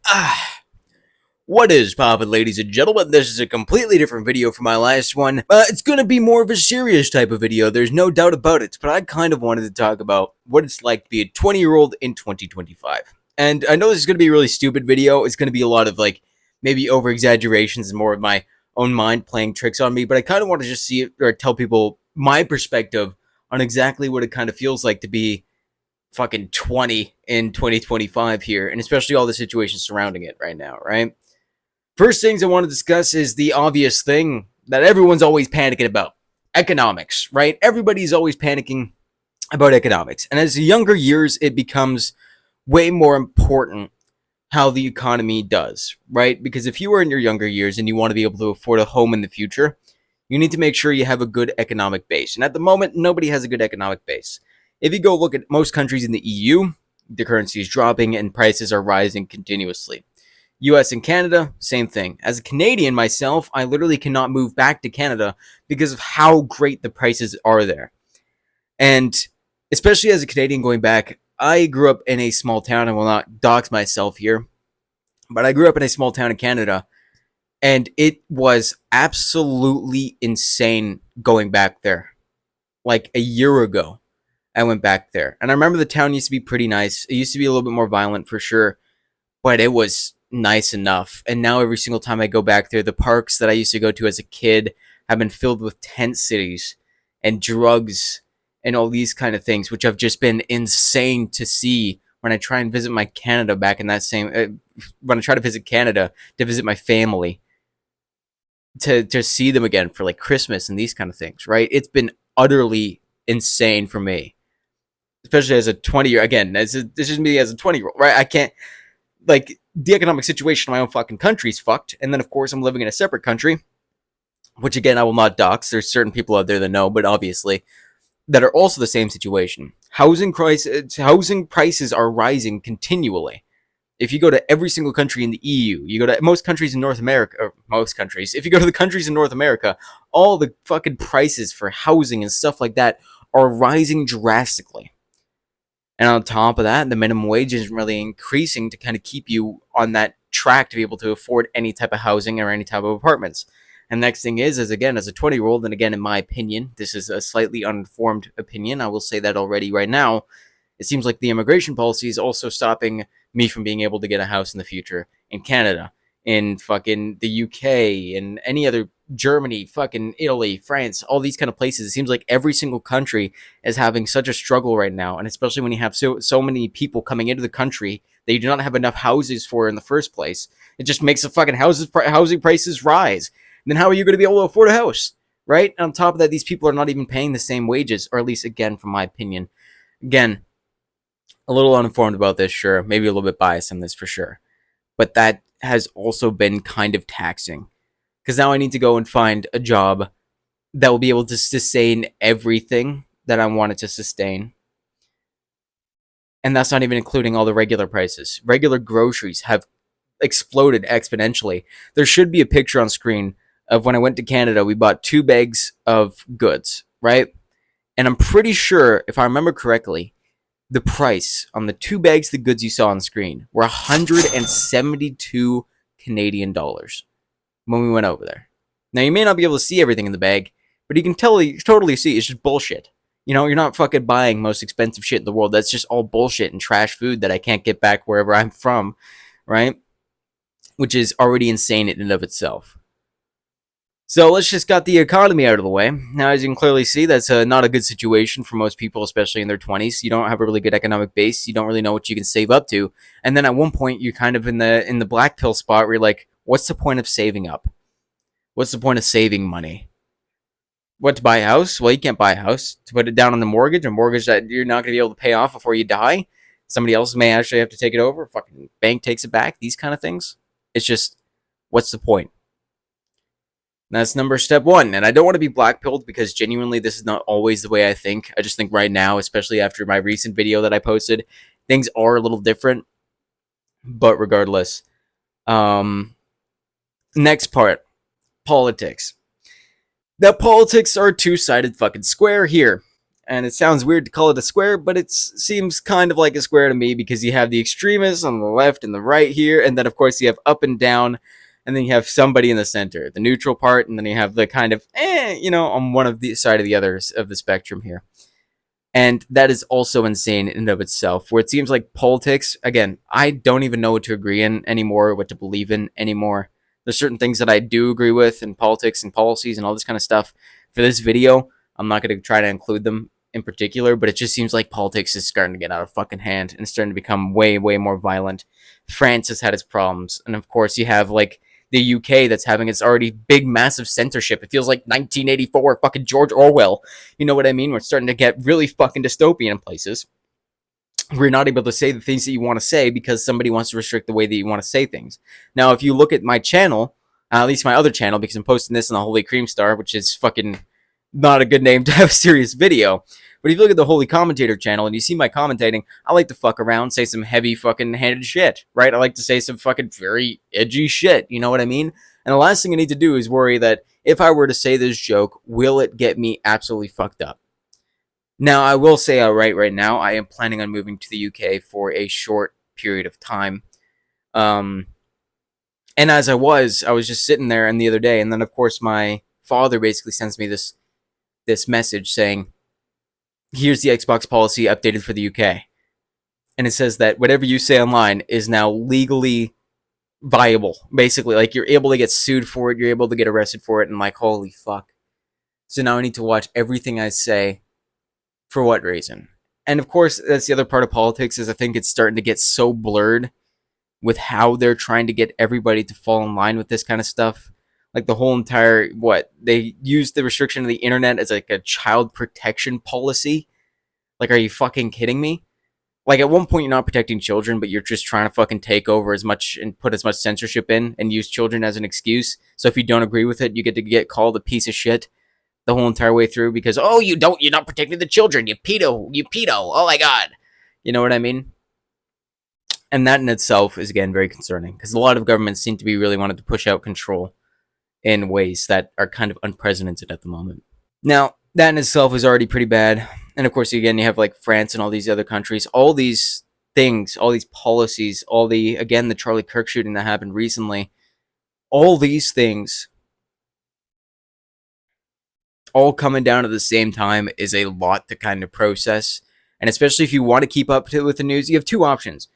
Ah, what is poppin', ladies and gentlemen? This is a completely different video from my last one. It's gonna be more of a serious type of video, there's no doubt about it, but I kind of wanted to talk about what it's like to be a 20-year-old in 2025. And I know this is gonna be a really stupid video. It's gonna be a lot of, like, maybe over-exaggerations and more of my own mind playing tricks on me, but I kind of want to just see it, or tell people my perspective on exactly what it kind of feels like to be fucking 20 in 2025 here, and especially all the situations surrounding it right now, right? First things I want to discuss is the obvious thing that everyone's always panicking about: economics, right? Everybody's always panicking about economics. And as the younger years, it becomes way more important how the economy does, right? Because if you are in your younger years and you want to be able to afford a home in the future, you need to make sure you have a good economic base. And at the moment, nobody has a good economic base. If you go look at most countries in the EU, the currency is dropping and prices are rising continuously. US and Canada, same thing. As a Canadian myself, I literally cannot move back to Canada because of how great the prices are there. And especially as a Canadian going back, I grew up in a small town. I will not dox myself here, but I grew up in a small town in Canada, and it was absolutely insane going back there. Like a year ago, I went back there, and I remember the town used to be pretty nice. It used to be a little bit more violent for sure, but it was nice enough. And now every single time I go back there, the parks that I used to go to as a kid have been filled with tent cities and drugs and all these kind of things, which have just been insane to see when I try and visit my Canada back in that same when I try to visit Canada to visit my family, to see them again for like Christmas and these kind of things, right? It's been utterly insane for me, especially as a 20-year. Again, this is me as a 20-year-old, right? I can't, like, the economic situation in my own fucking country is fucked, and then of course I'm living in a separate country, which again I will not dox. There's certain people out there that know, but obviously that are also the same situation. Housing prices are rising continually. If you go to every single country in the EU, you go to most countries in North America, or most countries, if you go to the countries in North America, all the fucking prices for housing and stuff like that are rising drastically. And on top of that, the minimum wage isn't really increasing to kind of keep you on that track to be able to afford any type of housing or any type of apartments. And the next thing is again, as a 20-year-old, and again, in my opinion, this is a slightly uninformed opinion, I will say that already right now, it seems like the immigration policy is also stopping me from being able to get a house in the future in Canada, in fucking the UK, and any other, Germany, fucking Italy, France, all these kind of places. It seems like every single country is having such a struggle right now, and especially when you have so many people coming into the country that you do not have enough houses for in the first place. It just makes the fucking housing prices rise. And then how are you going to be able to afford a house, right? And on top of that, these people are not even paying the same wages, or at least, again, from my opinion, again, a little uninformed about this, sure, maybe a little bit biased on this for sure, but that has also been kind of taxing, because now I need to go and find a job that will be able to sustain everything that I wanted to sustain. And that's not even including all the regular prices. Regular groceries have exploded exponentially. There should be a picture on screen of when I went to Canada. We bought 2 bags of goods, right? And I'm pretty sure, if I remember correctly, the price on the 2 bags of the goods you saw on screen were 172 Canadian dollars when we went over there. Now, you may not be able to see everything in the bag, but you can totally see it's just bullshit. You know, you're not fucking buying most expensive shit in the world. That's just all bullshit and trash food that I can't get back wherever I'm from, right? Which is already insane in and of itself. So let's just got the economy out of the way. Now, as you can clearly see, that's not a good situation for most people, especially in their 20s. You don't have a really good economic base. You don't really know what you can save up to. And then at one point, you're kind of in the black pill spot where you're like, what's the point of saving up? What's the point of saving money? What, to buy a house? Well, you can't buy a house. To put it down on a mortgage that you're not going to be able to pay off before you die. Somebody else may actually have to take it over. Fucking bank takes it back. These kind of things. It's just, what's the point? That's step 1. And I don't want to be blackpilled, because genuinely this is not always the way I think. I just think right now, especially after my recent video that I posted, things are a little different. But regardless, next part, politics. Now, politics are a two-sided fucking square here. And it sounds weird to call it a square, but it seems kind of like a square to me because you have the extremists on the left and the right here, and then of course you have up and down, and then you have somebody in the center, the neutral part, and then you have the kind of on one of the side of the others of the spectrum here. And that is also insane in and of itself, where it seems like politics, again, I don't even know what to agree in anymore, what to believe in anymore. There's certain things that I do agree with in politics and policies and all this kind of stuff. For this video, I'm not going to try to include them in particular, but it just seems like politics is starting to get out of fucking hand and starting to become way, way more violent. France has had its problems. And of course, you have like the UK that's having its already big, massive censorship. It feels like 1984, fucking George Orwell. You know what I mean? We're starting to get really fucking dystopian in places. We're not able to say the things that you want to say because somebody wants to restrict the way that you want to say things. Now, if you look at my channel, at least my other channel, because I'm posting this on the Holy Cream Star, which is fucking not a good name to have a serious video. But if you look at the Holy Commentator channel and you see my commentating, I like to fuck around, say some heavy fucking handed shit, right? I like to say some fucking very edgy shit, you know what I mean? And the last thing I need to do is worry that if I were to say this joke, will it get me absolutely fucked up? Now, I will say right now, I am planning on moving to the UK for a short period of time. And as I was just sitting there and the other day, and then of course my father basically sends me this message saying, here's the Xbox policy updated for the UK. And it says that whatever you say online is now legally viable. Basically, like you're able to get sued for it, you're able to get arrested for it, and I'm like, holy fuck. So now I need to watch everything I say. For what reason? And of course, that's the other part of politics, is I think it's starting to get so blurred with how they're trying to get everybody to fall in line with this kind of stuff. Like the whole entire, they use the restriction of the internet as like a child protection policy. Like, are you fucking kidding me? Like, at one point you're not protecting children, but you're just trying to fucking take over as much and put as much censorship in and use children as an excuse. So if you don't agree with it, you get to get called a piece of shit the whole entire way through because, oh, you're not protecting the children, you pedo, oh my god. You know what I mean? And that in itself is, again, very concerning because a lot of governments seem to be really wanting to push out control in ways that are kind of unprecedented at the moment. Now, that in itself is already pretty bad. And of course, again, you have like France and all these other countries, all these things, all these policies, again, the Charlie Kirk shooting that happened recently, all these things all coming down at the same time is a lot to kind of process. And especially if you want to keep up with the news, you have two options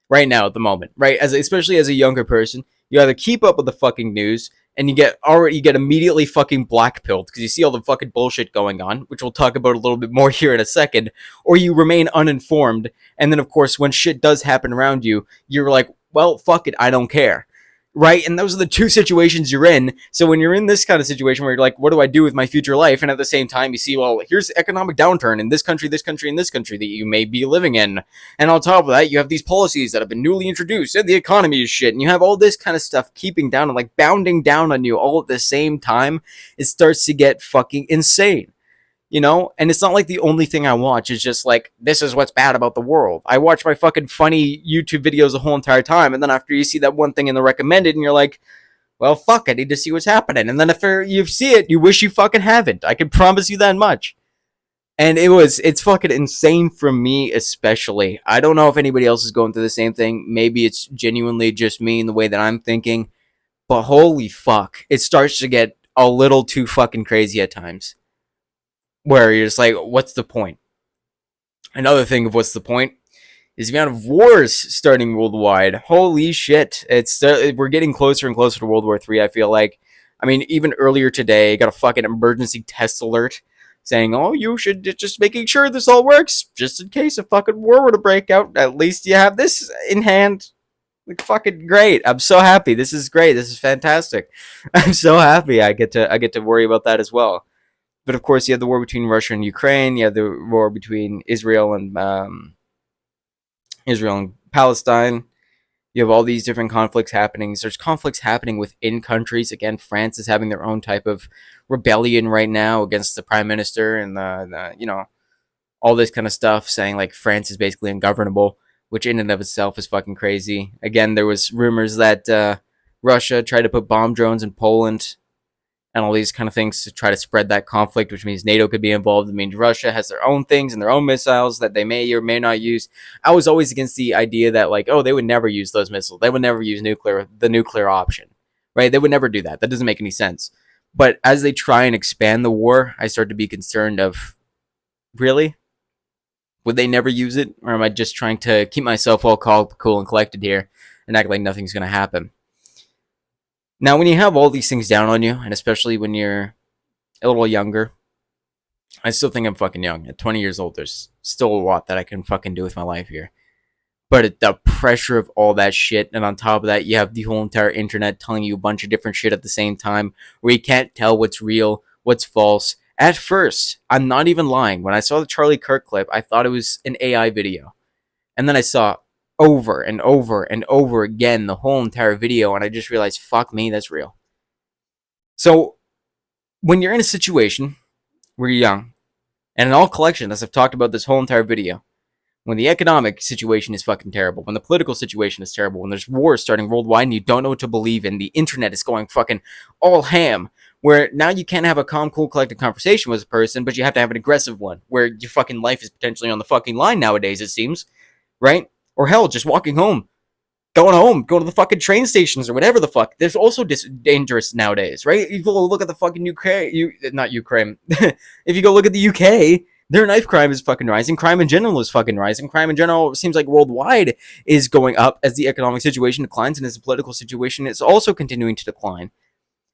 right now at the moment, right? Especially as a younger person, you either keep up with the fucking news and you get immediately fucking blackpilled because you see all the fucking bullshit going on, which we'll talk about a little bit more here in a second, or you remain uninformed. And then of course, when shit does happen around you, you're like, well, fuck it, I don't care. Right? And those are the two situations you're in. So when you're in this kind of situation where you're like, what do I do with my future life? And at the same time, you see, well, here's economic downturn in this country, and this country that you may be living in. And on top of that, you have these policies that have been newly introduced and the economy is shit. And you have all this kind of stuff keeping down and like bounding down on you all at the same time. It starts to get fucking insane. You know, and it's not like the only thing I watch is just like, this is what's bad about the world. I watch my fucking funny YouTube videos the whole entire time, and then after you see that one thing in the recommended, and you're like, well, fuck, I need to see what's happening. And then if you see it, you wish you fucking haven't. I can promise you that much. And it's fucking insane for me, especially. I don't know if anybody else is going through the same thing. Maybe it's genuinely just me in the way that I'm thinking. But holy fuck, it starts to get a little too fucking crazy at times. Where you're just like, what's the point? Another thing of what's the point is the amount of wars starting worldwide. Holy shit. We're getting closer and closer to World War III, I feel like. I mean, even earlier today, I got a fucking emergency test alert saying, oh, you should just making sure this all works, just in case a fucking war were to break out. At least you have this in hand. Like, fucking great. I'm so happy. This is great. This is fantastic. I'm so happy I get to worry about that as well. But of course, you have the war between Russia and Ukraine. You have the war between Israel and Palestine. You have all these different conflicts happening. There's conflicts happening within countries. Again, France is having their own type of rebellion right now against the prime minister and all this kind of stuff, saying like France is basically ungovernable, which in and of itself is fucking crazy. Again, there was rumors that Russia tried to put bomb drones in Poland. and all these kind of things to try to spread that conflict, which means NATO could be involved. It means Russia has their own things and their own missiles that they may or may not use. I was always against the idea that, like, oh, they would never use those missiles. They would never use the nuclear option, right? They would never do that. That doesn't make any sense. But as they try and expand the war, I start to be concerned of, really? Would they never use it? Or am I just trying to keep myself all cool and collected here and act like nothing's going to happen? Now, when you have all these things down on you, and especially when you're a little younger, I still think I'm fucking young. At 20 years old, there's still a lot that I can fucking do with my life here. But the pressure of all that shit, and on top of that, you have the whole entire internet telling you a bunch of different shit at the same time, where you can't tell what's real, what's false. At first, I'm not even lying. When I saw the Charlie Kirk clip, I thought it was an AI video. And then I saw over and over and over again the whole entire video, and I just realized, fuck me, that's real. So, when you're in a situation where you're young, and in all collection, as I've talked about this whole entire video, when the economic situation is fucking terrible, when the political situation is terrible, when there's wars starting worldwide and you don't know what to believe in, the internet is going fucking all ham, where now you can't have a calm, cool, collected conversation with a person, but you have to have an aggressive one, where your fucking life is potentially on the fucking line nowadays, it seems, right? Or hell, just walking home, going to the fucking train stations or whatever the fuck. There's also dangerous nowadays, right? If you go look at the fucking Ukraine, not Ukraine. If you go look at the UK, their knife crime is fucking rising. Crime in general is fucking rising. Crime in general seems like worldwide is going up as the economic situation declines and as the political situation is also continuing to decline.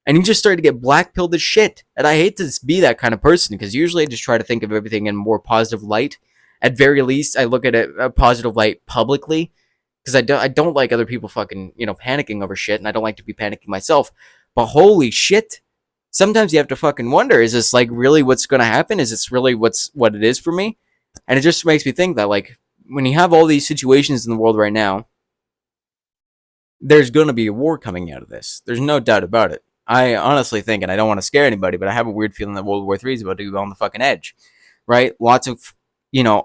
And you just start to get black-pilled as shit. And I hate to be that kind of person because usually I just try to think of everything in a more positive light. At very least, I look at a positive light publicly because I don't like other people fucking, panicking over shit, and I don't like to be panicking myself. But holy shit, sometimes you have to fucking wonder, is this like really what's going to happen? Is this really what it is for me? And it just makes me think that, like, when you have all these situations in the world right now, there's going to be a war coming out of this. There's no doubt about it. I honestly think, and I don't want to scare anybody, but I have a weird feeling that World War III is about to go on the fucking edge, right? Lots of,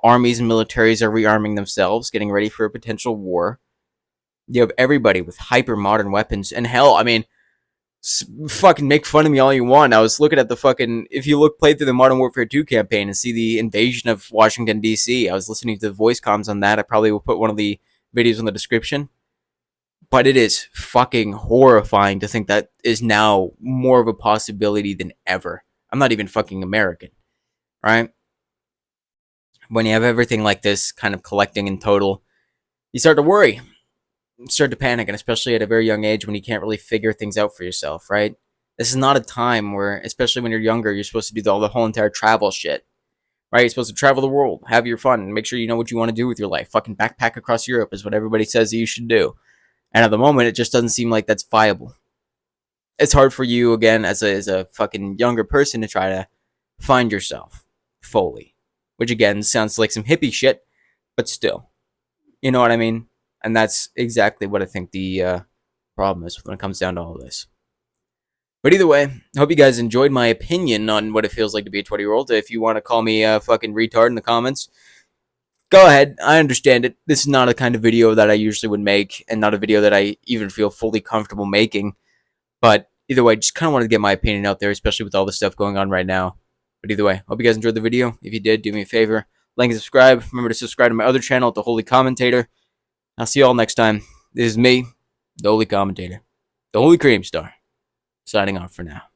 armies and militaries are rearming themselves, getting ready for a potential war. You have everybody with hyper modern weapons, and hell, I mean, fucking make fun of me all you want. I was looking at the fucking, if you play through the Modern Warfare 2 campaign and see the invasion of Washington, D.C., I was listening to the voice comms on that. I probably will put one of the videos in the description. But it is fucking horrifying to think that is now more of a possibility than ever. I'm not even fucking American, right? When you have everything like this kind of collecting in total, you start to worry. You start to panic, and especially at a very young age when you can't really figure things out for yourself, right? This is not a time where, especially when you're younger, you're supposed to do all the whole entire travel shit, right? You're supposed to travel the world, have your fun, and make sure you know what you want to do with your life. Fucking backpack across Europe is what everybody says that you should do. And at the moment, it just doesn't seem like that's viable. It's hard for you, again, as a fucking younger person to try to find yourself fully. Which, again, sounds like some hippie shit, but still. You know what I mean? And that's exactly what I think the problem is when it comes down to all this. But either way, I hope you guys enjoyed my opinion on what it feels like to be a 20-year-old. If you want to call me a fucking retard in the comments, go ahead. I understand it. This is not a kind of video that I usually would make, and not a video that I even feel fully comfortable making. But either way, just kind of wanted to get my opinion out there, especially with all the stuff going on right now. But either way, hope you guys enjoyed the video. If you did, do me a favor, like and subscribe. Remember to subscribe to my other channel, The Holy Commentator. I'll see you all next time. This is me, The Holy Commentator, The Holy Cream Star, signing off for now.